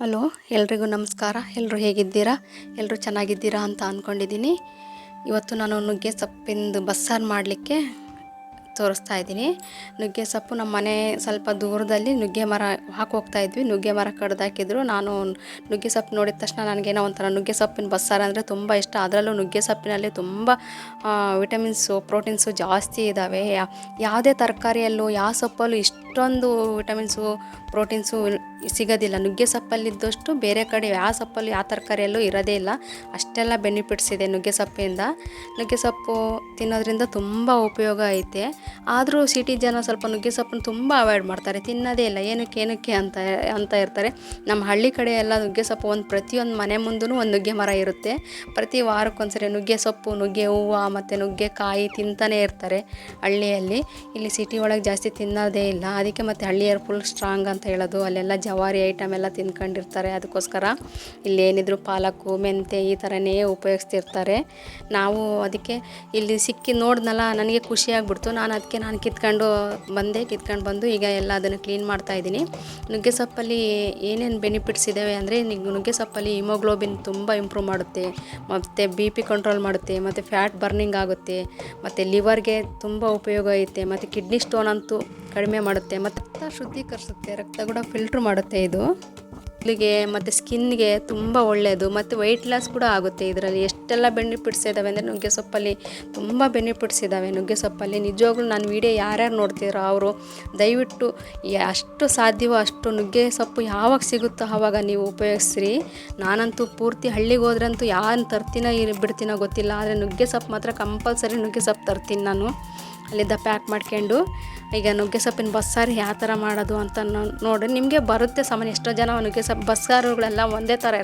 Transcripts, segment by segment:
Hello, ಎಲ್ರಿಗೂ ನಮಸ್ಕಾರ. ಎಲ್ಲರೂ ಹೇಗಿದ್ದೀರಾ? ಎಲ್ಲರೂ ಚೆನ್ನಾಗಿದ್ದೀರಾ ಅಂತ ಅಂದ್ಕೊಂಡಿದ್ದೀನಿ. ಇವತ್ತು ನಾನು ನುಗ್ಗೆ ಸೊಪ್ಪಿಂದು ಬಸ್ಸಾರು ಮಾಡಲಿಕ್ಕೆ ತೋರಿಸ್ತಾ ಇದ್ದೀನಿ. ನುಗ್ಗೆ ಸೊಪ್ಪು ನಮ್ಮ ಮನೆ ಸ್ವಲ್ಪ ದೂರದಲ್ಲಿ ನುಗ್ಗೆ ಮರ ಹೋಗ್ತಾ ಇದ್ವಿ. ನುಗ್ಗೆ ಮರ ಕಡ್ದಾಕಿದ್ರು. ನಾನು ನುಗ್ಗೆ ಸೊಪ್ಪು ನೋಡಿದ ತಕ್ಷಣ ನನಗೇನೋ ಒಂಥರ ನುಗ್ಗೆ ಸೊಪ್ಪಿನ ಬಸ್ಸಾರು ಅಂದರೆ ತುಂಬ ಇಷ್ಟ. ಅದರಲ್ಲೂ ನುಗ್ಗೆ ಸೊಪ್ಪಿನಲ್ಲಿ ತುಂಬ ವಿಟಮಿನ್ಸು, ಪ್ರೋಟೀನ್ಸು ಜಾಸ್ತಿ ಇದ್ದಾವೆ. ಯಾವುದೇ ತರಕಾರಿಯಲ್ಲೂ ಯಾವ ಸೊಪ್ಪಲ್ಲೂ ಇಷ್ಟೊಂದು ವಿಟಮಿನ್ಸು, ಪ್ರೋಟೀನ್ಸು ಸಿಗೋದಿಲ್ಲ. ನುಗ್ಗೆ ಸೊಪ್ಪಲ್ಲಿದ್ದಷ್ಟು ಬೇರೆ ಕಡೆ ಯಾವ ಸೊಪ್ಪಲ್ಲಿ ಯಾವ ತರಕಾರಿಯಲ್ಲೂ ಇರೋದೇ ಇಲ್ಲ. ಅಷ್ಟೆಲ್ಲ ಬೆನಿಫಿಟ್ಸ್ ಇದೆ ನುಗ್ಗೆ ಸೊಪ್ಪಿಂದ. ನುಗ್ಗೆ ಸೊಪ್ಪು ತಿನ್ನೋದ್ರಿಂದ ತುಂಬ ಉಪಯೋಗ ಐತೆ. ಆದರೂ ಸಿಟಿ ಜನ ಸ್ವಲ್ಪ ನುಗ್ಗೆ ಸೊಪ್ಪನ್ನು ತುಂಬ ಅವಾಯ್ಡ್ ಮಾಡ್ತಾರೆ, ತಿನ್ನೋದೇ ಇಲ್ಲ. ಏನಕ್ಕೆ ಅಂತ ಇರ್ತಾರೆ. ನಮ್ಮ ಹಳ್ಳಿ ಕಡೆ ಎಲ್ಲ ನುಗ್ಗೆ ಸೊಪ್ಪು ಪ್ರತಿಯೊಂದು ಮನೆ ಮುಂದೂ ಒಂದು ನುಗ್ಗೆ ಮರ ಇರುತ್ತೆ. ಪ್ರತಿ ವಾರಕ್ಕೊಂದ್ಸರಿ ನುಗ್ಗೆ ಸೊಪ್ಪು, ನುಗ್ಗೆ ಹೂವು ಮತ್ತು ನುಗ್ಗೆಕಾಯಿ ತಿಂತಾನೇ ಇರ್ತಾರೆ ಹಳ್ಳಿಯಲ್ಲಿ. ಇಲ್ಲಿ ಸಿಟಿ ಒಳಗೆ ಜಾಸ್ತಿ ತಿನ್ನೋದೇ ಇಲ್ಲ. ಅದಕ್ಕೆ ಮತ್ತು ಹಳ್ಳಿಯರು ಫುಲ್ ಸ್ಟ್ರಾಂಗ್ ಅಂತ ಹೇಳೋದು. ಅಲ್ಲೆಲ್ಲ ಜವಾರಿ ಐಟಮ್ ಎಲ್ಲ ತಿನ್ಕೊಂಡಿರ್ತಾರೆ. ಅದಕ್ಕೋಸ್ಕರ ಇಲ್ಲೇನಿದ್ರು ಪಾಲಕ್ಕು, ಮೆಂತೆ ಈ ಥರನೇ ಉಪಯೋಗಿಸ್ತಿರ್ತಾರೆ. ನಾವು ಅದಕ್ಕೆ ಇಲ್ಲಿ ಸಿಕ್ಕಿ ನೋಡಿದ್ನಲ್ಲ, ನನಗೆ ಖುಷಿಯಾಗ್ಬಿಡ್ತು. ನಾನು ಕಿತ್ಕೊಂಡು ಬಂದು ಈಗ ಎಲ್ಲ ಅದನ್ನು ಕ್ಲೀನ್ ಮಾಡ್ತಾಯಿದ್ದೀನಿ. ನುಗ್ಗೆ ಸೊಪ್ಪಲ್ಲಿ ಏನೇನು ಬೆನಿಫಿಟ್ಸ್ ಇದ್ದಾವೆ ಅಂದರೆ, ನುಗ್ಗೆ ಸೊಪ್ಪಲ್ಲಿ ಹಿಮೋಗ್ಲೋಬಿನ್ ತುಂಬ ಇಂಪ್ರೂವ್ ಮಾಡುತ್ತೆ, ಮತ್ತು BP ಕಂಟ್ರೋಲ್ ಮಾಡುತ್ತೆ, ಮತ್ತು ಫ್ಯಾಟ್ ಬರ್ನಿಂಗ್ ಆಗುತ್ತೆ, ಮತ್ತು ಲಿವರ್ಗೆ ತುಂಬ ಉಪಯೋಗ ಐತೆ, ಮತ್ತು ಕಿಡ್ನಿ ಸ್ಟೋನ್ ಅಂತೂ ಕಡಿಮೆ ಮಾಡುತ್ತೆ, ಮತ್ತು ಶುದ್ಧೀಕರಿಸುತ್ತೆ, ರಕ್ತ ಕೂಡ ಫಿಲ್ಟ್ರ್ ಮಾಡುತ್ತೆ. ಇದು ಇಲ್ಲಿಗೆ ಮತ್ತು ಸ್ಕಿನ್ಗೆ ತುಂಬ ಒಳ್ಳೆಯದು, ಮತ್ತು ವೆಯ್ಟ್ ಲಾಸ್ ಕೂಡ ಆಗುತ್ತೆ. ಇದರಲ್ಲಿ ಎಷ್ಟೆಲ್ಲ ಬೆನಿಫಿಟ್ಸ್ ಇದ್ದಾವೆ ಅಂದರೆ, ನುಗ್ಗೆ ಸೊಪ್ಪಲ್ಲಿ ತುಂಬ ಬೆನಿಫಿಟ್ಸ್ ಇದ್ದಾವೆ. ನುಗ್ಗೆ ಸೊಪ್ಪಲ್ಲಿ ನಿಜವಾಗ್ಲೂ ನನ್ನ ವಿಡಿಯೋ ಯಾರ್ಯಾರು ನೋಡ್ತೀರೋ ಅವರು ದಯವಿಟ್ಟು ಅಷ್ಟು ಸಾಧ್ಯವೋ ಅಷ್ಟು ನುಗ್ಗೆ ಸೊಪ್ಪು ಯಾವಾಗ ಸಿಗುತ್ತೋ ಆವಾಗ ನೀವು ಉಪಯೋಗಿಸ್ರಿ. ನಾನಂತೂ ಪೂರ್ತಿ ಹಳ್ಳಿಗೆ ಹೋದ್ರಂತೂ ಯಾರು ತರ್ತೀನೋ ಬಿಡ್ತೀನೋ ಗೊತ್ತಿಲ್ಲ, ಆದರೆ ನುಗ್ಗೆ ಸೊಪ್ಪು ಮಾತ್ರ ಕಂಪಲ್ಸರಿ ನುಗ್ಗೆ ಸೊಪ್ಪು ತರ್ತೀನಿ ನಾನು. ಅಲ್ಲಿದ್ದ ಪ್ಯಾಕ್ ಮಾಡ್ಕೊಂಡು ಈಗ ನುಗ್ಗೆ ಸೊಪ್ಪಿನ ಬಸ್ಸಾರು ಯಾವ ಥರ ಮಾಡೋದು ಅಂತ ನೋಡಿ ನಿಮಗೆ ಬರುತ್ತೆ. ಸಾಮಾನ್ಯ ಎಷ್ಟೋ ಜನ ನುಗ್ಗೆ ಸೊಪ್ಪು ಬಸ್ಸಾರುಗಳೆಲ್ಲ ಒಂದೇ ಥರ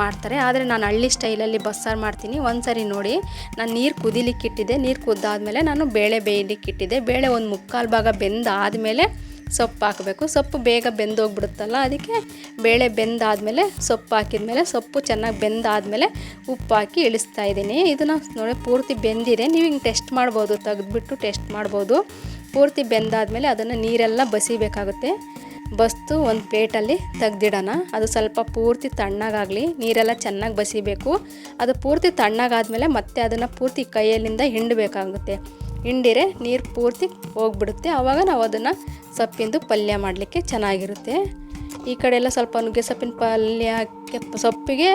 ಮಾಡ್ತಾರೆ. ಆದರೆ ನಾನು ಹಳ್ಳಿ ಸ್ಟೈಲಲ್ಲಿ ಬಸ್ಸಾರು ಮಾಡ್ತೀನಿ. ಒಂದು ಸರಿ ನೋಡಿ, ನಾನು ನೀರು ಕುದಿಲಿಕ್ಕೆ ಇಟ್ಟಿದ್ದೆ. ನೀರು ಕುದ್ದಾದಮೇಲೆ ನಾನು ಬೇಳೆ ಬೇಯಲಿಕ್ಕೆ ಇಟ್ಟಿದ್ದೆ. ಬೇಳೆ ಒಂದು ಮುಕ್ಕಾಲು ಭಾಗ ಬೆಂದಾದಮೇಲೆ ಸೊಪ್ಪು ಹಾಕಬೇಕು. ಸೊಪ್ಪು ಬೇಗ ಬೆಂದೋಗ್ಬಿಡುತ್ತಲ್ಲ, ಅದಕ್ಕೆ ಬೇಳೆ ಬೆಂದಾದಮೇಲೆ ಸೊಪ್ಪು ಹಾಕಿದ್ಮೇಲೆ, ಸೊಪ್ಪು ಚೆನ್ನಾಗಿ ಬೆಂದಾದಮೇಲೆ ಉಪ್ಪು ಹಾಕಿ ಇಳಿಸ್ತಾ ಇದ್ದೀನಿ. ಇದನ್ನು ನೋಡಿ ಪೂರ್ತಿ ಬೆಂದಿದೆ. ನೀವು ಹಿಂಗೆ ಟೆಸ್ಟ್ ಮಾಡ್ಬೋದು, ತೆಗೆದ್ಬಿಟ್ಟು ಟೆಸ್ಟ್ ಮಾಡ್ಬೋದು. ಪೂರ್ತಿ ಬೆಂದಾದಮೇಲೆ ಅದನ್ನು ನೀರೆಲ್ಲ ಬಸಿಬೇಕಾಗುತ್ತೆ. ಬಸ್ತು ಒಂದು ಪ್ಲೇಟಲ್ಲಿ ತೆಗ್ದಿಡೋಣ. ಅದು ಸ್ವಲ್ಪ ಪೂರ್ತಿ ತಣ್ಣಗಾಗಲಿ, ನೀರೆಲ್ಲ ಚೆನ್ನಾಗಿ ಬಸಿಬೇಕು. ಅದು ಪೂರ್ತಿ ತಣ್ಣಗಾದ್ಮೇಲೆ ಮತ್ತೆ ಅದನ್ನು ಪೂರ್ತಿ ಕೈಯಲ್ಲಿಂದ ಹಿಂಡಬೇಕಾಗುತ್ತೆ. ಹಿಂಡಿರೆ ನೀರು ಪೂರ್ತಿ ಹೋಗ್ಬಿಡುತ್ತೆ. ಆವಾಗ ನಾವು ಅದನ್ನು ಸೊಪ್ಪಿಂದು ಪಲ್ಯ ಮಾಡಲಿಕ್ಕೆ ಚೆನ್ನಾಗಿರುತ್ತೆ. ಈ ಕಡೆ ಎಲ್ಲ ಸ್ವಲ್ಪ ನುಗ್ಗೆ ಸೊಪ್ಪಿನ ಪಲ್ಯಕ್ಕೆ ಸೊಪ್ಪಿಗೆ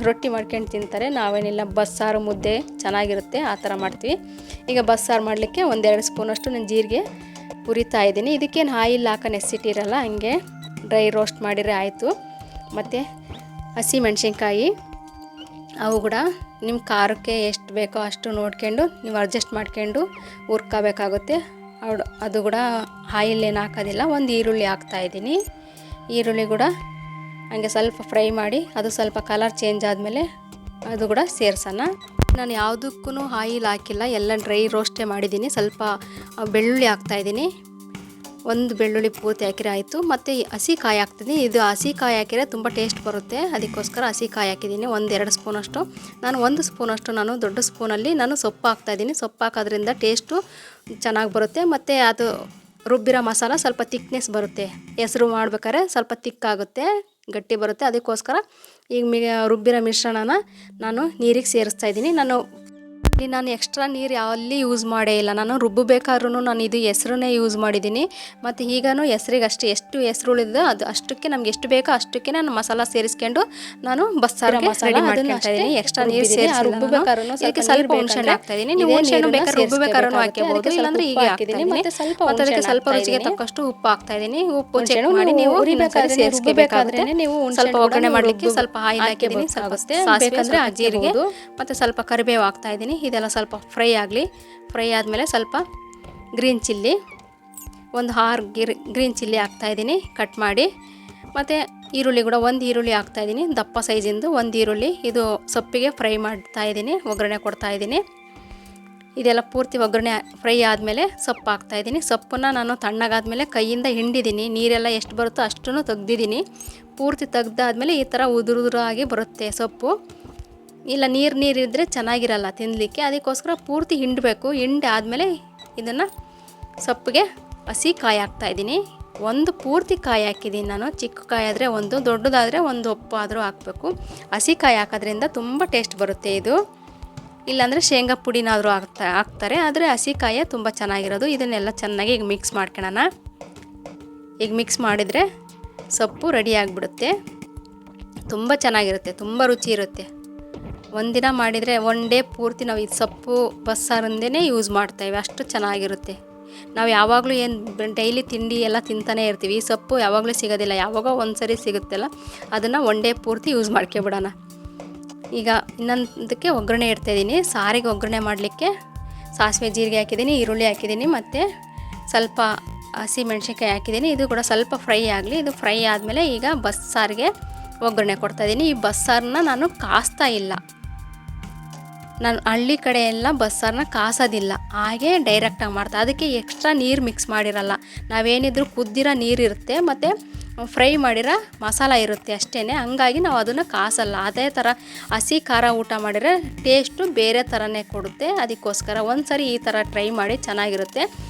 ರೊಟ್ಟಿ ಮಾಡ್ಕೊಂಡು ತಿಂತಾರೆ. ನಾವೇನಿಲ್ಲ, ಬಸ್ಸಾರು ಮುದ್ದೆ ಚೆನ್ನಾಗಿರುತ್ತೆ, ಆ ಥರ ಮಾಡ್ತೀವಿ. ಈಗ ಬಸ್ಸಾರು ಮಾಡಲಿಕ್ಕೆ 1-2 ಸ್ಪೂನಷ್ಟು ನಾನು ಜೀರಿಗೆ ಹುರಿತಾ ಇದ್ದೀನಿ. ಇದಕ್ಕೇನು ಆಯಿಲ್ ಹಾಕೋ ನೆಸಿಟಿ ಇರಲ್ಲ, ಹಂಗೆ ಡ್ರೈ ರೋಸ್ಟ್ ಮಾಡಿದರೆ ಆಯಿತು. ಮತ್ತು ಹಸಿ ಮೆಣಸಿನ್ಕಾಯಿ, ಅವು ಕೂಡ ನಿಮ್ಮ ಖಾರಕ್ಕೆ ಎಷ್ಟು ಬೇಕೋ ಅಷ್ಟು ನೋಡ್ಕೊಂಡು ನೀವು ಅಡ್ಜಸ್ಟ್ ಮಾಡ್ಕೊಂಡು ಹುರ್ಕೋಬೇಕಾಗುತ್ತೆ. ಅದು ಕೂಡ ಆಯಿಲ್ ಏನು ಹಾಕೋದಿಲ್ಲ. ಒಂದು ಈರುಳ್ಳಿ ಹಾಕ್ತಾಯಿದ್ದೀನಿ. ಈರುಳ್ಳಿ ಕೂಡ ಹಂಗೆ ಸ್ವಲ್ಪ ಫ್ರೈ ಮಾಡಿ, ಅದು ಸ್ವಲ್ಪ ಕಲರ್ ಚೇಂಜ್ ಆದಮೇಲೆ ಅದು ಕೂಡ ಸೇರಿಸೋಣ. ನಾನು ಯಾವುದಕ್ಕೂ ಆಯಿಲ್ ಹಾಕಿಲ್ಲ, ಎಲ್ಲ ಡ್ರೈ ರೋಸ್ಟೇ ಮಾಡಿದ್ದೀನಿ. ಸ್ವಲ್ಪ ಬೆಳ್ಳುಳ್ಳಿ ಹಾಕ್ತಾಯಿದ್ದೀನಿ. ಒಂದು ಬೆಳ್ಳುಳ್ಳಿ ಪೂರ್ತಿ ಹಾಕಿದ್ರೆ ಆಯಿತು. ಮತ್ತು ಹಸಿ ಕಾಯಿ ಹಾಕ್ತಿದ್ದೀನಿ. ಇದು ಹಸಿ ಕಾಯಿ ಹಾಕಿದರೆ ತುಂಬ ಟೇಸ್ಟ್ ಬರುತ್ತೆ, ಅದಕ್ಕೋಸ್ಕರ ಹಸಿ ಕಾಯಿ ಹಾಕಿದ್ದೀನಿ. 1-2 ಸ್ಪೂನಷ್ಟು. ನಾನು 1 ಸ್ಪೂನಷ್ಟು ದೊಡ್ಡ ಸ್ಪೂನಲ್ಲಿ ಸೊಪ್ಪು ಹಾಕ್ತಾಯಿದ್ದೀನಿ. ಸೊಪ್ಪು ಹಾಕೋದ್ರಿಂದ ಟೇಸ್ಟು ಚೆನ್ನಾಗಿ ಬರುತ್ತೆ. ಮತ್ತು ಅದು ರುಬ್ಬಿರೋ ಮಸಾಲ ಸ್ವಲ್ಪ ತಿಕ್ನೆಸ್ ಬರುತ್ತೆ. ಹೆಸರು ಮಾಡ್ಬೇಕಾದ್ರೆ ಸ್ವಲ್ಪ ತಿಕ್ಕಾಗುತ್ತೆ, ಗಟ್ಟಿ ಬರುತ್ತೆ. ಅದಕ್ಕೋಸ್ಕರ ಈಗ ರುಬ್ಬಿರೋ ಮಿಶ್ರಣನ ನಾನು ನೀರಿಗೆ ಸೇರಿಸ್ತಾಯಿದ್ದೀನಿ. ನಾನು ಎಕ್ಸ್ಟ್ರಾ ನೀರು ಯಾವಲ್ಲಿ ಯೂಸ್ ಮಾಡೇ ಇಲ್ಲ. ನಾನು ರುಬ್ಬಬೇಕಾದ್ರೂ ನಾನು ಇದು ಹೆಸರನ್ನೇ ಯೂಸ್ ಮಾಡಿದ್ದೀನಿ. ಮತ್ತು ಈಗನೂ ಹೆಸ್ರಿಗೆ ಎಷ್ಟು ಹೆಸರು ಉಳಿದಿದೆ ಅದು ಅಷ್ಟಕ್ಕೆ ನಮ್ಗೆ ಎಷ್ಟು ಬೇಕೋ ಅಷ್ಟಕ್ಕೆ ನಾನು ಮಸಾಲ ಸೇರಿಸ್ಕೊಂಡು ನಾನು ಬಸ್ಸಾರು ರೆಡಿ ಮಾಡ್ಕೊಳ್ತಾಯಿದ್ದೀನಿ. ಎಕ್ಸ್ಟ್ರಾ ನೀರು ಸೇರಿಸಿ ರುಬ್ಬಬೇಕಾದ್ರೂ ಇದಕ್ಕೆ ಸ್ವಲ್ಪ ಹುಣಸೆಹಣ್ಣು ಹಾಕ್ತಾಯಿದ್ದೀನಿ. ನೀವು ಹುಣಸೆಹಣ್ಣು ಬೇಕಾದ್ರೆ ರುಬ್ಬಬೇಕಾದ್ರೂ ಹಾಕ್ಬೋದು, ಇಲ್ಲಾಂದರೆ ಹೀಗೆ ಹಾಕ್ತಿದ್ದೀನಿ. ಮತ್ತು ಅದಕ್ಕೆ ಸ್ವಲ್ಪ ರುಚಿಗೆ ತಕ್ಕಷ್ಟು ಉಪ್ಪು ಹಾಕ್ತಾಯಿದ್ದೀನಿ. ಉಪ್ಪು ಚೆಕ್ ಮಾಡಿ ನೀವು ಸೇರಿಸಬೇಕಾಗುತ್ತೆ. ನೀವು ಸ್ವಲ್ಪ ಒಗ್ಗರಣೆ ಮಾಡಲಿಕ್ಕೆ ಸ್ವಲ್ಪ ಆಯಿಲ್ ಹಾಕಿದ್ದೀನಿ, ಸ್ವಲ್ಪ ಸಾಸಿವೆ, ಜೀರಿಗೆ ಮತ್ತು ಸ್ವಲ್ಪ ಕರಿಬೇವು ಹಾಕ್ತಾಯಿದ್ದೀನಿ. ಇದೆಲ್ಲ ಸ್ವಲ್ಪ ಫ್ರೈ ಆಗಲಿ. ಫ್ರೈ ಆದಮೇಲೆ ಸ್ವಲ್ಪ ಗ್ರೀನ್ ಚಿಲ್ಲಿ, ಒಂದು 6 ಗ್ರೀನ್ ಚಿಲ್ಲಿ ಹಾಕ್ತಾಯಿದ್ದೀನಿ ಕಟ್ ಮಾಡಿ. ಮತ್ತು ಈರುಳ್ಳಿ ಕೂಡ 1 ಈರುಳ್ಳಿ ಹಾಕ್ತಾಯಿದ್ದೀನಿ, ದಪ್ಪ ಸೈಜಿಂದು 1 ಈರುಳ್ಳಿ. ಇದು ಸೊಪ್ಪಿಗೆ ಫ್ರೈ ಮಾಡ್ತಾಯಿದ್ದೀನಿ, ಒಗ್ಗರಣೆ ಕೊಡ್ತಾಯಿದ್ದೀನಿ. ಇದೆಲ್ಲ ಪೂರ್ತಿ ಒಗ್ಗರಣೆ ಫ್ರೈ ಆದಮೇಲೆ ಸೊಪ್ಪು ಹಾಕ್ತಾಯಿದ್ದೀನಿ. ಸೊಪ್ಪನ್ನು ನಾನು ತಣ್ಣಗಾದ್ಮೇಲೆ ಕೈಯಿಂದ ಹಿಂಡಿದ್ದೀನಿ. ನೀರೆಲ್ಲ ಎಷ್ಟು ಬರುತ್ತೋ ಅಷ್ಟನ್ನು ತೆಗ್ದಿದ್ದೀನಿ. ಪೂರ್ತಿ ತೆಗ್ದಾದ್ಮೇಲೆ ಈ ಥರ ಉದುರಾಗಿ ಬರುತ್ತೆ ಸೊಪ್ಪು. ಇಲ್ಲ ನೀರಿದ್ದರೆ ಚೆನ್ನಾಗಿರಲ್ಲ ತಿನ್ನಲಿಕ್ಕೆ, ಅದಕ್ಕೋಸ್ಕರ ಪೂರ್ತಿ ಹಿಂಡಬೇಕು. ಹಿಂಡಿ ಆದಮೇಲೆ ಇದನ್ನು ಸೊಪ್ಪಿಗೆ ಹಸಿ ಕಾಯಿ ಹಾಕ್ತಾಯಿದ್ದೀನಿ. ಒಂದು ಪೂರ್ತಿ ಕಾಯಿ ಹಾಕಿದ್ದೀನಿ ನಾನು. ಚಿಕ್ಕ ಕಾಯಿ ಆದರೆ ಒಂದು, ದೊಡ್ಡದಾದರೆ ಒಂದು ಒಪ್ಪಾದರೂ ಹಾಕಬೇಕು. ಹಸಿ ಕಾಯಿ ಹಾಕೋದ್ರಿಂದ ತುಂಬ ಟೇಸ್ಟ್ ಬರುತ್ತೆ ಇದು. ಇಲ್ಲಾಂದರೆ ಶೇಂಗಾ ಪುಡಿನಾದರೂ ಹಾಕ್ತಾರೆ, ಆದರೆ ಹಸಿ ಕಾಯೇ ತುಂಬ ಚೆನ್ನಾಗಿರೋದು. ಇದನ್ನೆಲ್ಲ ಚೆನ್ನಾಗಿ ಈಗ ಮಿಕ್ಸ್ ಮಾಡ್ಕೊಳ್ಳೋಣ. ಈಗ ಮಿಕ್ಸ್ ಮಾಡಿದರೆ ಸೊಪ್ಪು ರೆಡಿ ಆಗಿಬಿಡುತ್ತೆ. ತುಂಬ ಚೆನ್ನಾಗಿರುತ್ತೆ, ತುಂಬ ರುಚಿ ಇರುತ್ತೆ. ಒಂದಿನ ಮಾಡಿದರೆ ಒನ್ ಡೇ ಪೂರ್ತಿ ನಾವು ಈ ಸೊಪ್ಪು ಬಸ್ಸಾರಿಂದೇ ಯೂಸ್ ಮಾಡ್ತೇವೆ, ಅಷ್ಟು ಚೆನ್ನಾಗಿರುತ್ತೆ. ನಾವು ಯಾವಾಗಲೂ ಏನು ಡೈಲಿ ತಿಂಡಿ ಎಲ್ಲ ತಿಂತಾನೆ ಇರ್ತೀವಿ, ಈ ಸೊಪ್ಪು ಯಾವಾಗಲೂ ಸಿಗೋದಿಲ್ಲ, ಯಾವಾಗೋ ಒಂದು ಸರಿ ಸಿಗುತ್ತಲ್ಲ, ಅದನ್ನು ಒನ್ ಡೇ ಪೂರ್ತಿ ಯೂಸ್ ಮಾಡ್ಕೊಬಿಡೋಣ. ಈಗ ಇನ್ನೊಂದಕ್ಕೆ ಒಗ್ಗರಣೆ ಇಡ್ತಾಯಿದ್ದೀನಿ. ಸಾರಿಗೆ ಒಗ್ಗರಣೆ ಮಾಡಲಿಕ್ಕೆ ಸಾಸಿವೆ ಜೀರಿಗೆ ಹಾಕಿದ್ದೀನಿ, ಈರುಳ್ಳಿ ಹಾಕಿದ್ದೀನಿ, ಮತ್ತು ಸ್ವಲ್ಪ ಹಸಿ ಮೆಣಸಿನ್ಕಾಯಿ ಹಾಕಿದ್ದೀನಿ. ಇದು ಕೂಡ ಸ್ವಲ್ಪ ಫ್ರೈ ಆಗಲಿ. ಇದು ಫ್ರೈ ಆದಮೇಲೆ ಈಗ ಬಸ್ಸಾರಿಗೆ ಒಗ್ಗರಣೆ ಕೊಡ್ತಾಯಿದ್ದೀನಿ. ಈ ಬಸ್ಸಾರನ್ನ ನಾನು ಕಾಸ್ತಾ ಇಲ್ಲ, ನಾನು ಹಳ್ಳಿ ಕಡೆ ಎಲ್ಲ ಬಸ್ಸಾರನ್ನ ಕಾಸೋದಿಲ್ಲ, ಹಾಗೆ ಡೈರೆಕ್ಟಾಗಿ ಮಾಡ್ತಾ. ಅದಕ್ಕೆ ಎಕ್ಸ್ಟ್ರಾ ನೀರು ಮಿಕ್ಸ್ ಮಾಡಿರಲ್ಲ. ನಾವೇನಿದ್ರು ಕುದ್ದಿರೋ ನೀರಿರುತ್ತೆ ಮತ್ತು ಫ್ರೈ ಮಾಡಿರೋ ಮಸಾಲ ಇರುತ್ತೆ ಅಷ್ಟೇ. ಹಂಗಾಗಿ ನಾವು ಅದನ್ನು ಕಾಸಲ್ಲ. ಅದೇ ಥರ ಹಸಿ ಖಾರ ಊಟ ಮಾಡಿದರೆ ಟೇಸ್ಟು ಬೇರೆ ಥರನೇ ಕೊಡುತ್ತೆ. ಅದಕ್ಕೋಸ್ಕರ ಒಂದು ಸರಿ ಈ ಥರ ಟ್ರೈ ಮಾಡಿ, ಚೆನ್ನಾಗಿರುತ್ತೆ.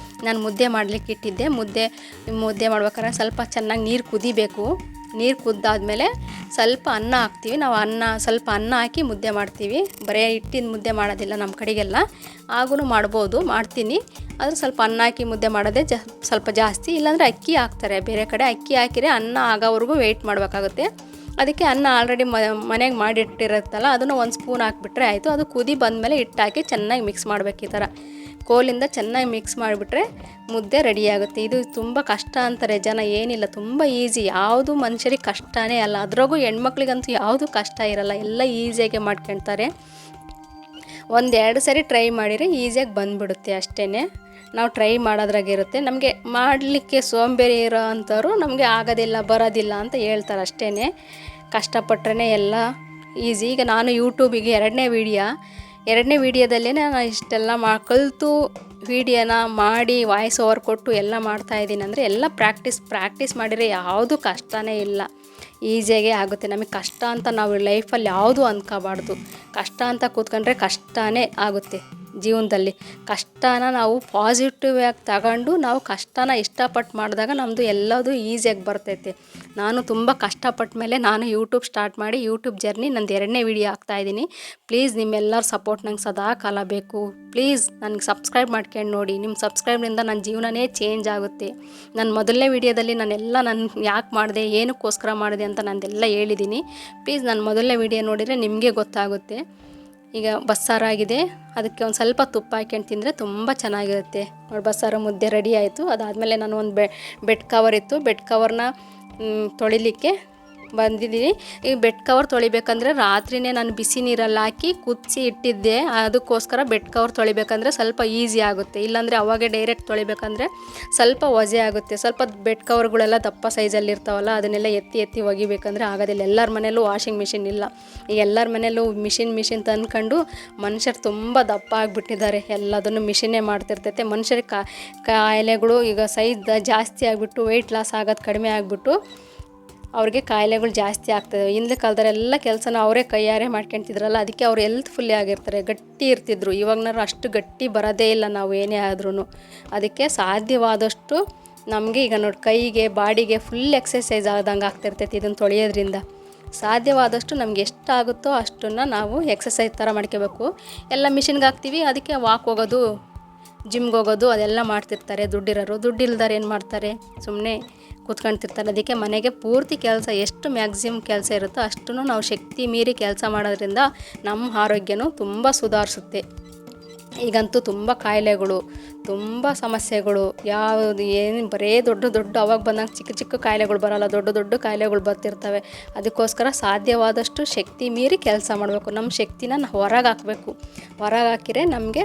ನಾನು ಮುದ್ದೆ ಮಾಡಲಿಕ್ಕೆ ಇಟ್ಟಿದ್ದೆ. ಮುದ್ದೆ ಮಾಡ್ಬೇಕಾದ್ರೆ ಸ್ವಲ್ಪ ಚೆನ್ನಾಗಿ ನೀರು ಕುದಿಬೇಕು. ನೀರು ಕುದ್ದಾದ್ಮೇಲೆ ಸ್ವಲ್ಪ ಅನ್ನ ಹಾಕ್ತೀವಿ ನಾವು. ಸ್ವಲ್ಪ ಅನ್ನ ಹಾಕಿ ಮುದ್ದೆ ಮಾಡ್ತೀವಿ. ಬರೀ ಹಿಟ್ಟಿನ ಮುದ್ದೆ ಮಾಡೋದಿಲ್ಲ ನಮ್ಮ ಕಡೆಗೆಲ್ಲ. ಆಗೂ ಮಾಡ್ತೀನಿ. ಆದರೆ ಸ್ವಲ್ಪ ಅನ್ನ ಹಾಕಿ ಮುದ್ದೆ ಮಾಡೋದೇ ಸ್ವಲ್ಪ ಜಾಸ್ತಿ. ಇಲ್ಲಾಂದರೆ ಅಕ್ಕಿ ಹಾಕ್ತಾರೆ, ಬೇರೆ ಕಡೆ ಅಕ್ಕಿ ಹಾಕಿದರೆ ಅನ್ನ ಆಗೋವರೆಗೂ ವೆಯ್ಟ್ ಮಾಡಬೇಕಾಗುತ್ತೆ. ಅದಕ್ಕೆ ಅನ್ನ ಆಲ್ರೆಡಿ ಮನೆಗೆ ಮಾಡಿಟ್ಟಿರುತ್ತಲ್ಲ, ಅದನ್ನು ಒಂದು ಸ್ಪೂನ್ ಹಾಕಿಬಿಟ್ರೆ ಆಯಿತು. ಅದು ಕುದಿ ಬಂದಮೇಲೆ ಹಿಟ್ಟು ಹಾಕಿ ಚೆನ್ನಾಗಿ ಮಿಕ್ಸ್ ಮಾಡಬೇಕು. ಈ ಥರ ಕೋಲಿಂದ ಚೆನ್ನಾಗಿ ಮಿಕ್ಸ್ ಮಾಡಿಬಿಟ್ರೆ ಮುದ್ದೆ ರೆಡಿಯಾಗುತ್ತೆ. ಇದು ತುಂಬ ಕಷ್ಟ ಅಂತಾರೆ ಜನ, ಏನಿಲ್ಲ, ತುಂಬ ಈಸಿ. ಯಾವುದು ಮನುಷ್ಯರಿಗೆ ಕಷ್ಟನೇ ಅಲ್ಲ. ಅದ್ರಾಗೂ ಹೆಣ್ಮಕ್ಳಿಗಂತೂ ಯಾವುದು ಕಷ್ಟ ಇರಲ್ಲ, ಎಲ್ಲ ಈಸಿಯಾಗಿ ಮಾಡ್ಕೊಳ್ತಾರೆ. 1-2 ಸರಿ ಟ್ರೈ ಮಾಡಿದರೆ ಈಸಿಯಾಗಿ ಬಂದುಬಿಡುತ್ತೆ ಅಷ್ಟೇ. ನಾವು ಟ್ರೈ ಮಾಡೋದ್ರಾಗಿರುತ್ತೆ. ನಮಗೆ ಮಾಡಲಿಕ್ಕೆ ಸೋಂಬೇರಿ ಇರೋ ಅಂಥವ್ರು ನಮಗೆ ಆಗೋದಿಲ್ಲ, ಬರೋದಿಲ್ಲ ಅಂತ ಹೇಳ್ತಾರೆ ಅಷ್ಟೇ. ಕಷ್ಟಪಟ್ಟರೆ ಎಲ್ಲ ಈಸಿ. ಈಗ ನಾನು ಯೂಟ್ಯೂಬಿಗೆ ಎರಡನೇ ವೀಡಿಯೋದಲ್ಲೇ ನಾನು ಇಷ್ಟೆಲ್ಲ ಕಲಿತು ವೀಡಿಯೋನ ಮಾಡಿ ವಾಯ್ಸ್ ಓವರ್ ಕೊಟ್ಟು ಎಲ್ಲ ಮಾಡ್ತಾಯಿದ್ದೀನಿ. ಅಂದರೆ ಎಲ್ಲ ಪ್ರಾಕ್ಟೀಸ್ ಮಾಡಿದರೆ ಯಾವುದು ಕಷ್ಟನೇ ಇಲ್ಲ, ಈಸಿಯಾಗೇ ಆಗುತ್ತೆ. ನಮಗೆ ಕಷ್ಟ ಅಂತ ನಾವು ಲೈಫಲ್ಲಿ ಯಾವುದು ಅಂದ್ಕೋಬಾರ್ದು. ಕಷ್ಟ ಅಂತ ಕೂತ್ಕೊಂಡ್ರೆ ಕಷ್ಟನೇ ಆಗುತ್ತೆ ಜೀವನದಲ್ಲಿ. ಕಷ್ಟನ ನಾವು ಪಾಸಿಟಿವ್ ಆಗಿ ತಗೊಂಡು ನಾವು ಕಷ್ಟನ ಇಷ್ಟಪಟ್ಟು ಮಾಡಿದಾಗ ನಮ್ಮದು ಎಲ್ಲದೂ ಈಸಿಯಾಗಿ ಬರ್ತೈತೆ. ನಾನು ತುಂಬ ಕಷ್ಟಪಟ್ಟ ಮೇಲೆ ನಾನು ಯೂಟ್ಯೂಬ್ ಸ್ಟಾರ್ಟ್ ಮಾಡಿ ಯೂಟ್ಯೂಬ್ ಜರ್ನಿ ನಂದು 2ನೇ ವೀಡಿಯೋ ಹಾಕ್ತಾಯಿದ್ದೀನಿ. ಪ್ಲೀಸ್ ನಿಮ್ಮೆಲ್ಲರ ಸಪೋರ್ಟ್ ನಂಗೆ ಸದಾ ಕಾಲ ಬೇಕು. ಪ್ಲೀಸ್ ನನಗೆ ಸಬ್ಸ್ಕ್ರೈಬ್ ಮಾಡ್ಕೊಂಡು ನೋಡಿ. ನಿಮ್ಮ ಸಬ್ಸ್ಕ್ರೈಬ್ನಿಂದ ನನ್ನ ಜೀವನನೇ ಚೇಂಜ್ ಆಗುತ್ತೆ. ನನ್ನ ಮೊದಲನೇ ವೀಡಿಯೋದಲ್ಲಿ ನಾನು ಯಾಕೆ ಮಾಡಿದೆ, ಏನಕ್ಕೋಸ್ಕರ ಮಾಡಿದೆ ಅಂತ ನಂದೆಲ್ಲ ಹೇಳಿದ್ದೀನಿ. ಪ್ಲೀಸ್ ನನ್ನ ಮೊದಲನೇ ವೀಡಿಯೋ ನೋಡಿದರೆ ನಿಮಗೆ ಗೊತ್ತಾಗುತ್ತೆ. ಈಗ ಬಸ್ಸಾರಾಗಿದೆ, ಅದಕ್ಕೆ ಒಂದು ಸ್ವಲ್ಪ ತುಪ್ಪ ಹಾಕ್ಕೊಂಡು ತಿಂದರೆ ತುಂಬ ಚೆನ್ನಾಗಿರುತ್ತೆ. ನೋಡಿ, ಬಸ್ಸಾರು ಮುದ್ದೆ ರೆಡಿ ಆಯಿತು. ಅದಾದಮೇಲೆ ನಾನು ಒಂದು ಬೆಡ್ ಕವರ್ ಇತ್ತು, ಬೆಡ್ ಕವರ್ನ ತೊಳಿಲಿಕ್ಕೆ ಬಂದಿದ್ದೀನಿ. ಈ ಬೆಡ್ ಕವರ್ ತೊಳಿಬೇಕಂದ್ರೆ ರಾತ್ರಿನೇ ನಾನು ಬಿಸಿ ನೀರಲ್ಲಿ ಹಾಕಿ ಕುದಿಸಿ ಇಟ್ಟಿದ್ದೆ. ಅದಕ್ಕೋಸ್ಕರ ಬೆಡ್ ಕವರ್ ತೊಳಿಬೇಕಂದ್ರೆ ಸ್ವಲ್ಪ ಈಸಿ ಆಗುತ್ತೆ. ಇಲ್ಲಾಂದರೆ ಅವಾಗೆ ಡೈರೆಕ್ಟ್ ತೊಳಿಬೇಕಂದ್ರೆ ಸ್ವಲ್ಪ ವಜೆ ಆಗುತ್ತೆ. ಸ್ವಲ್ಪ ಬೆಡ್ ಕವರ್ಗಳೆಲ್ಲ ದಪ್ಪ ಸೈಜಲ್ಲಿ ಇರ್ತಾವಲ್ಲ, ಅದನ್ನೆಲ್ಲ ಎತ್ತಿ ಒಗಿಬೇಕಂದ್ರೆ ಆಗೋದಿಲ್ಲ. ಎಲ್ಲರ ಮನೆಯಲ್ಲೂ ವಾಷಿಂಗ್ ಮಿಷಿನ್ ಇಲ್ಲ. ಈಗ ಎಲ್ಲರ ಮನೆಯಲ್ಲೂ ಮಿಷಿನ್ ತಂದ್ಕೊಂಡು ಮನುಷ್ಯರು ತುಂಬ ದಪ್ಪ ಆಗಿಬಿಟ್ಟಿದ್ದಾರೆ. ಎಲ್ಲದನ್ನು ಮಿಷಿನ್ನೇ ಮಾಡ್ತಿರ್ತೈತೆ. ಮನುಷ್ಯರಿಗೆ ಕಾಯಿಲೆಗಳು ಈಗ ಸೈಜ್ ಜಾಸ್ತಿ ಆಗಿಬಿಟ್ಟು ವೆಯ್ಟ್ ಲಾಸ್ ಆಗೋದು ಕಡಿಮೆ ಆಗಿಬಿಟ್ಟು ಅವ್ರಿಗೆ ಕಾಯಿಲೆಗಳು ಜಾಸ್ತಿ ಆಗ್ತದೆ. ಹಿಂದಿನ ಕಾಲದಲ್ಲೆಲ್ಲ ಕೆಲಸನ ಅವರೇ ಕೈಯಾರೆ ಮಾಡ್ಕೊತಿದ್ರಲ್ಲ, ಅದಕ್ಕೆ ಅವ್ರು ಹೆಲ್ತ್ಫುಲ್ಲಿ ಆಗಿರ್ತಾರೆ, ಗಟ್ಟಿ ಇರ್ತಿದ್ರು. ಇವಾಗನಾರು ಅಷ್ಟು ಗಟ್ಟಿ ಬರೋದೇ ಇಲ್ಲ ನಾವು ಏನೇ ಆದ್ರೂ. ಅದಕ್ಕೆ ಸಾಧ್ಯವಾದಷ್ಟು ನಮಗೆ ಈಗ ನೋಡಿ ಕೈಗೆ ಬಾಡಿಗೆ ಫುಲ್ ಎಕ್ಸಸೈಸ್ ಆದಂಗೆ ಆಗ್ತಿರ್ತೈತಿ ಇದನ್ನು ತೊಳೆಯೋದ್ರಿಂದ. ಸಾಧ್ಯವಾದಷ್ಟು ನಮ್ಗೆ ಎಷ್ಟಾಗುತ್ತೋ ಅಷ್ಟನ್ನು ನಾವು ಎಕ್ಸಸೈಸ್ ಥರ ಮಾಡ್ಕೋಬೇಕು. ಎಲ್ಲ ಮಿಷಿನ್ಗೆ ಹಾಕ್ತೀವಿ, ಅದಕ್ಕೆ ವಾಕ್ ಹೋಗೋದು, ಜಿಮ್ಗೆ ಹೋಗೋದು ಅದೆಲ್ಲ ಮಾಡ್ತಿರ್ತಾರೆ ದುಡ್ಡಿರೋರು. ದುಡ್ಡಿಲ್ದಾರೆ ಏನು ಮಾಡ್ತಾರೆ, ಸುಮ್ಮನೆ ಕೂತ್ಕೊಳ್ತಿರ್ತಾರೆ. ಅದಕ್ಕೆ ಮನೆಗೆ ಪೂರ್ತಿ ಕೆಲಸ ಎಷ್ಟು ಮ್ಯಾಕ್ಸಿಮಮ್ ಕೆಲಸ ಇರುತ್ತೋ ಅಷ್ಟನ್ನು ನಾವು ಶಕ್ತಿ ಮೀರಿ ಕೆಲಸ ಮಾಡೋದ್ರಿಂದ ನಮ್ಮ ಆರೋಗ್ಯನೂ ತುಂಬ ಸುಧಾರಿಸುತ್ತೆ. ಈಗಂತೂ ತುಂಬ ಕಾಯಿಲೆಗಳು, ತುಂಬ ಸಮಸ್ಯೆಗಳು, ಏನು ಬರೀ ದೊಡ್ಡ ಅವಾಗ ಬಂದಾಗ ಚಿಕ್ಕ ಕಾಯಿಲೆಗಳು ಬರೋಲ್ಲ, ದೊಡ್ಡ ಕಾಯಿಲೆಗಳು ಬರ್ತಿರ್ತವೆ. ಅದಕ್ಕೋಸ್ಕರ ಸಾಧ್ಯವಾದಷ್ಟು ಶಕ್ತಿ ಮೀರಿ ಕೆಲಸ ಮಾಡಬೇಕು. ನಮ್ಮ ಶಕ್ತಿನ ಹೊರಗೆ ಹಾಕಬೇಕು. ಹೊರಗೆ ಹಾಕಿದರೆ ನಮಗೆ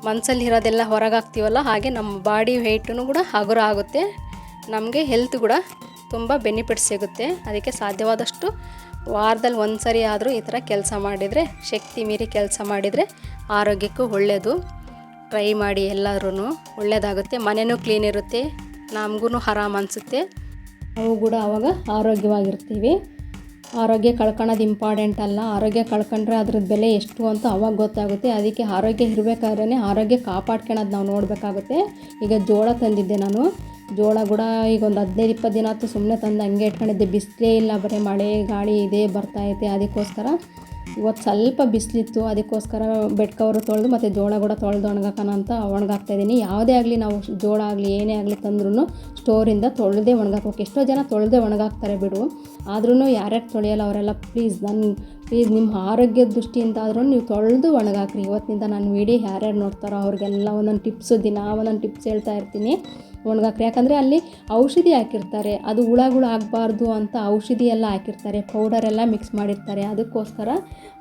ಮನಸ್ಸಲ್ಲಿರೋದೆಲ್ಲ ಹೊರಗೆ ಹಾಕ್ತೀವಲ್ಲ, ಹಾಗೆ ನಮ್ಮ ಬಾಡಿ ವೆಯ್ಟೂ ಕೂಡ ಹಗುರ ಆಗುತ್ತೆ. ನಮಗೆ ಹೆಲ್ತ್ ಕೂಡ ತುಂಬ ಬೆನಿಫಿಟ್ ಸಿಗುತ್ತೆ. ಅದಕ್ಕೆ ಸಾಧ್ಯವಾದಷ್ಟು ವಾರದಲ್ಲಿ 1 ಸರಿ ಆದರೂ ಈ ಥರ ಕೆಲಸ ಮಾಡಿದರೆ, ಶಕ್ತಿ ಮೀರಿ ಕೆಲಸ ಮಾಡಿದರೆ ಆರೋಗ್ಯಕ್ಕೂ ಒಳ್ಳೆಯದು. ಟ್ರೈ ಮಾಡಿ, ಎಲ್ಲರೂ ಒಳ್ಳೆಯದಾಗುತ್ತೆ. ಮನೆಯೂ ಕ್ಲೀನ್ ಇರುತ್ತೆ, ನಮಗೂ ಆರಾಮ ಅನಿಸುತ್ತೆ. ನಾವು ಕೂಡ ಆವಾಗ ಆರೋಗ್ಯವಾಗಿರ್ತೀವಿ. ಆರೋಗ್ಯ ಕಳ್ಕೊಳ್ಳೋದು ಇಂಪಾರ್ಟೆಂಟ್ ಅಲ್ಲ, ಆರೋಗ್ಯ ಕಳ್ಕೊಂಡ್ರೆ ಅದ್ರದ್ದು ಬೆಲೆ ಎಷ್ಟು ಅಂತ ಅವಾಗ ಗೊತ್ತಾಗುತ್ತೆ. ಅದಕ್ಕೆ ಆರೋಗ್ಯ ಇರಬೇಕಾದ್ರೆ ಆರೋಗ್ಯ ಕಾಪಾಡ್ಕೊಳ್ಳೋದು ನಾವು ನೋಡಬೇಕಾಗುತ್ತೆ. ಈಗ ಜೋಳ ತಂದಿದ್ದೆ ನಾನು, ಜೋಳ ಕೂಡ ಈಗ ಒಂದು 15-20 ದಿನ ಆಯ್ತು ಸುಮ್ಮನೆ ತಂದು ಹಂಗೆ ಇಟ್ಕೊಂಡಿದ್ದೆ, ಬಿಸಿಲೇ ಇಲ್ಲ, ಬರೀ ಮಳೆ ಗಾಳಿ ಇದೇ ಬರ್ತಾಯಿದೆ. ಅದಕ್ಕೋಸ್ಕರ ಇವತ್ತು ಸ್ವಲ್ಪ ಬಿಸಿಲಿತ್ತು, ಅದಕ್ಕೋಸ್ಕರ ಬೆಡ್ ಕವರು ತೊಳೆದು ಮತ್ತು ಜೋಳ ಕೂಡ ತೊಳೆದು ಒಣಗಾಕೋಣ ಅಂತ ಒಣಗಾಕ್ತಾಯಿದ್ದೀನಿ. ಯಾವುದೇ ಆಗಲಿ ನಾವು ಜೋಳ ಆಗಲಿ ಏನೇ ಆಗಲಿ ತಂದ್ರೂ ಸ್ಟೋರಿಂದ ತೊಳೆದೇ ಒಣಗಾಕೋಕೆ. ಎಷ್ಟೋ ಜನ ತೊಳೆದೇ ಒಣಗಾಕ್ತಾರೆ ಬಿಡು, ಆದ್ರೂ ಯಾರ್ಯಾರು ತೊಳೆಯಲ್ಲ ಅವರೆಲ್ಲ ಪ್ಲೀಸ್ ನಿಮ್ಮ ಆರೋಗ್ಯದ ದೃಷ್ಟಿಯಿಂದ ಆದ್ರೂ ನೀವು ತೊಳೆದು ಒಣಗಾಕ್ರಿ. ಇವತ್ತಿನಿಂದ ನಾನು ವೀಡಿಯೋ ಯಾರ್ಯಾರು ನೋಡ್ತಾರೋ ಅವ್ರಿಗೆಲ್ಲ ಒಂದೊಂದು ಟಿಪ್ಸು, ದಿನ ಒಂದೊಂದು ಟಿಪ್ಸ್ ಹೇಳ್ತಾ ಇರ್ತೀನಿ ಒಣಗಾಕ್ರಿ. ಯಾಕಂದರೆ ಅಲ್ಲಿ ಔಷಧಿ ಹಾಕಿರ್ತಾರೆ, ಅದು ಹುಳಗಳು ಆಗಬಾರ್ದು ಅಂತ ಔಷಧಿ ಎಲ್ಲ ಹಾಕಿರ್ತಾರೆ, ಪೌಡರೆಲ್ಲ ಮಿಕ್ಸ್ ಮಾಡಿರ್ತಾರೆ. ಅದಕ್ಕೋಸ್ಕರ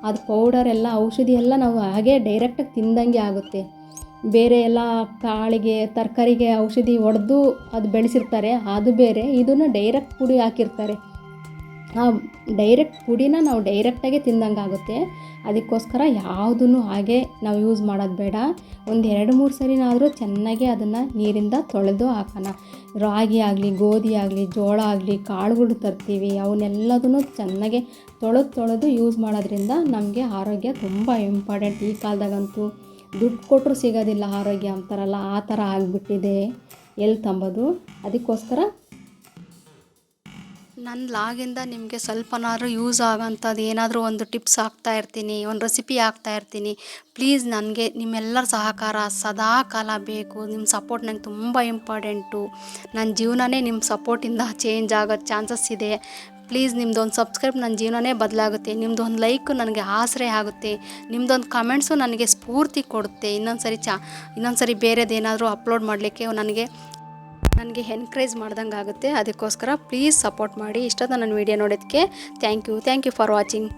ಅದು ಪೌಡರೆಲ್ಲ ಔಷಧಿ ಎಲ್ಲ ನಾವು ಹಾಗೆ ಡೈರೆಕ್ಟಾಗಿ ತಿಂದಂಗೆ ಆಗುತ್ತೆ. ಬೇರೆ ಎಲ್ಲ ಕಾಳಿಗೆ ತರಕಾರಿಗೆ ಔಷಧಿ ಹೊಡೆದು ಅದು ಬೆಳೆಸಿರ್ತಾರೆ, ಅದು ಬೇರೆ. ಇದನ್ನು ಡೈರೆಕ್ಟ್ ಪುಡಿ ಹಾಕಿರ್ತಾರೆ. ಆ ಡೈರೆಕ್ಟ್ ಪುಡಿನ ನಾವು ಡೈರೆಕ್ಟಾಗೆ ತಿಂದಂಗೆ ಆಗುತ್ತೆ. ಅದಕ್ಕೋಸ್ಕರ ಯಾವುದನ್ನು ಹಾಗೆ ನಾವು ಯೂಸ್ ಮಾಡೋದು ಬೇಡ. ಒಂದು 2-3 ಸರಿನಾದರೂ ಚೆನ್ನಾಗಿ ಅದನ್ನು ನೀರಿಂದ ತೊಳೆದು ಹಾಕೋಣ. ರಾಗಿ ಆಗಲಿ, ಗೋಧಿ ಆಗಲಿ, ಜೋಳ ಆಗಲಿ, ಕಾಳುಗಳು ತರ್ತೀವಿ, ಅವನ್ನೆಲ್ಲದನ್ನು ಚೆನ್ನಾಗಿ ತೊಳೆದು ಯೂಸ್ ಮಾಡೋದ್ರಿಂದ ನಮಗೆ ಆರೋಗ್ಯ ತುಂಬ ಇಂಪಾರ್ಟೆಂಟ್. ಈ ಕಾಲದಾಗಂತೂ ದುಡ್ಡು ಕೊಟ್ಟರು ಸಿಗೋದಿಲ್ಲ ಆರೋಗ್ಯ ಅಂತಾರಲ್ಲ, ಆ ಥರ ಆಗಿಬಿಟ್ಟಿದೆ ಎಲ್ಲಿ ತಂಬೋದು. ಅದಕ್ಕೋಸ್ಕರ ನನ್ನ ಲಾಗಿಂದ ನಿಮಗೆ ಸ್ವಲ್ಪನಾದ್ರೂ ಯೂಸ್ ಆಗೋಂಥದ್ದು ಏನಾದರೂ ಒಂದು ಟಿಪ್ಸ್ ಹಾಕ್ತಾ ಇರ್ತೀನಿ, ಒಂದು ರೆಸಿಪಿ ಹಾಕ್ತಾ ಇರ್ತೀನಿ. ಪ್ಲೀಸ್ ನನಗೆ ನಿಮ್ಮೆಲ್ಲರ ಸಹಕಾರ ಸದಾ ಕಾಲ ಬೇಕು. ನಿಮ್ಮ ಸಪೋರ್ಟ್ ನಂಗೆ ತುಂಬ ಇಂಪಾರ್ಟೆಂಟು. ನನ್ನ ಜೀವನನೇ ನಿಮ್ಮ ಸಪೋರ್ಟಿಂದ ಚೇಂಜ್ ಆಗೋ ಚಾನ್ಸಸ್ ಇದೆ. ಪ್ಲೀಸ್ ನಿಮ್ಮದೊಂದು ಸಬ್ಸ್ಕ್ರೈಬ್ ನನ್ನ ಜೀವನನೇ ಬದಲಾಗುತ್ತೆ, ನಿಮ್ಮದೊಂದು ಲೈಕು ನನಗೆ ಆಸರೆ ಆಗುತ್ತೆ, ನಿಮ್ಮದೊಂದು ಕಮೆಂಟ್ಸು ನನಗೆ ಸ್ಫೂರ್ತಿ ಕೊಡುತ್ತೆ. ಇನ್ನೊಂದು ಸರಿ ಬೇರೆದೇನಾದರೂ ಅಪ್ಲೋಡ್ ಮಾಡಲಿಕ್ಕೆ ನನಗೆ ಎನ್ಕರೇಜ್ ಮಾಡ್ದಂಗೆ ಆಗುತ್ತೆ. ಅದಕ್ಕೋಸ್ಕರ ಪ್ಲೀಸ್ ಸಪೋರ್ಟ್ ಮಾಡಿ. ಇಷ್ಟೊತ್ತು ನನ್ನ ವೀಡಿಯೋ ನೋಡೋದಕ್ಕೆ ಥ್ಯಾಂಕ್ ಯು ಫಾರ್ ವಾಚಿಂಗ್.